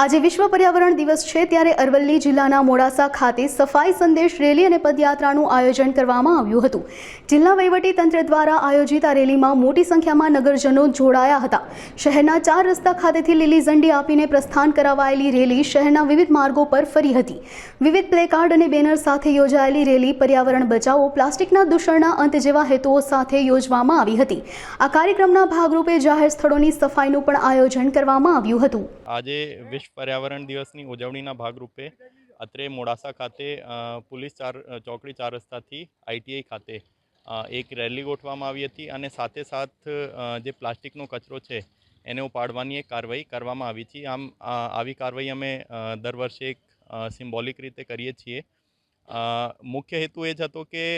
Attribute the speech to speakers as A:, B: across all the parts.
A: આજે વિશ્વ પર્યાવરણ દિવસ છે ત્યારે અરવલ્લી જિલ્લાના મોડાસા ખાતે સફાઈ સંદેશ રેલી અને પદયાત્રાનું આયોજન કરવામાં આવ્યું હતું। જિલ્લા વહીવટી તંત્ર દ્વારા આયોજિત આ રેલીમાં મોટી સંખ્યામાં નગરજનો જોડાયા હતા। શહેરના 4 રસ્તા ખાતેથી લીલી ઝંડી આપીને પ્રસ્થાન કરાવાયેલી રેલી શહેરના વિવિધ માર્ગો પર ફરી હતી। વિવિધ પ્લેકાર્ડ અને બેનર સાથે યોજાયેલી રેલી પર્યાવરણ બચાવો, પ્લાસ્ટિકના દૂષણના અંત જેવા હેતુઓ સાથે યોજવામાં આવી હતી। આ કાર્યક્રમના ભાગરૂપે જાહેર સ્થળોની સફાઈનું પણ આયોજન કરવામાં આવ્યું હતું।
B: આજે વિશ્વ पर्यावरण दिवसની ઉજવણીના ભાગરૂપે અત્રે મોડાસા ખાતે પોલીસ ચોકડી 4 રસ્તાથી આઈટીઆઈ ખાતે એક રેલી ગોઠવવામાં આવી હતી અને સાથે સાથ જે પ્લાસ્ટિકનો કચરો છે એને ઉપાડવાની એક કાર્યવાહી કરવામાં આવી છે। આમ આવી કાર્યવાહી અમે દર વર્ષે એક સિમ્બોલિક રીતે કરીએ છીએ। મુખ્ય હેતુ એ જ હતો કે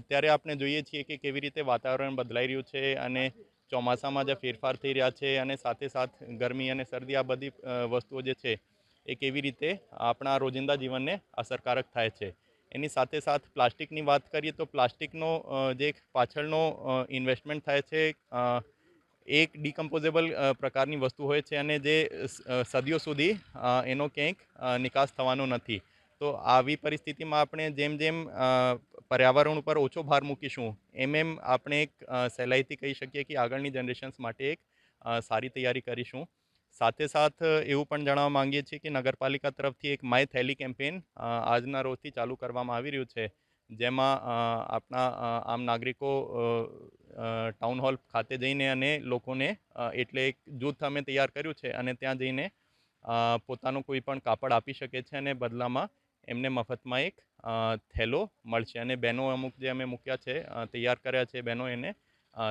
B: અત્યારે આપણે જોઈએ છીએ કે કેવી રીતે વાતાવરણ બદલાઈ રહ્યું છે અને ચોમાસામાં જે ફેરફાર થઈ રહ્યા છે અને સાથે સાથ ગરમી અને શરદી આ બધી વસ્તુઓ જે છે એ કેવી રીતે આપણા રોજિંદા જીવનને અસરકારક થાય છે। એની સાથે સાથ પ્લાસ્ટિકની વાત કરીએ તો પ્લાસ્ટિકનો જે પાછળનો ઇન્વેસ્ટમેન્ટ થાય છે એક ડિકમ્પોઝેબલ પ્રકારની વસ્તુ હોય છે અને જે સદીઓ સુધી એનો ક્યાંક નિકાસ થવાનો નથી। તો આવી પરિસ્થિતિમાં આપણે જેમ જેમ पर्यावरण पर ओछो भार मूकीशुं एम आपणे एक सहेलाईथी कही शकीए कि आगळनी जनरेशन्स माटे एक सारी तैयारी करीशुं। साथे साथ एवुं पण जणाववा मांगीए छीए कि नगरपालिका तरफथी एक माय थैली केम्पेन आजना रोजथी चालू करवामां आवी रह्युं छे, जेमां आपणा आम नागरिको टाउन हॉल खाते जईने अने लोकोने एटले एक जूथ अमे तैयार कर्युं छे अने त्यां जईने पोतानो कोई पण कापड़ आपी शके छे अने बदलामां एमने मफतमां एक थैलो मळशे अने बहनों अमुक जे अमे मूक्या छे तैयार कर्या छे बहनों एने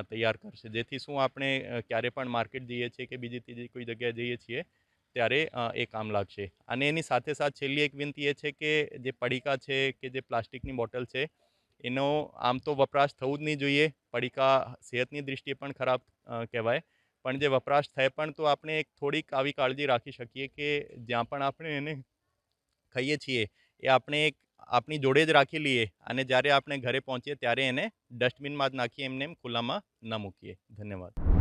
B: तैयार करशे, जेथी शुं आपणे क्यारे पण मार्केट जईए छीए के बीजी तीजी कोई जग्याए जईए छीए त्यारे ए काम लागशे। अने एनी साथे साथ छेल्ली एक विनती ए छे के जे पડીકા छे के जे प्लास्टिकनी बोटल छे एनो आम तो वपराश थवुं ज नहीं जोईए। पડીકા सेहतनी दृष्टिए पण खराब कहेवाय, पण जे वपराश थाय पण तो आपणे एक थोड़ीक आवी काळजी राखी शकीए के ज्यां पण आपणे एने खाઈએ છીએ એ આપણે એક આપણી જોડે જ રાખી લઈએ અને જ્યારે આપણે ઘરે પહોંચીએ ત્યારે એને ડસ્ટબિનમાં જ નાખીએ, એમને એમ ખુલ્લામાં ન મૂકીએ। ધન્યવાદ।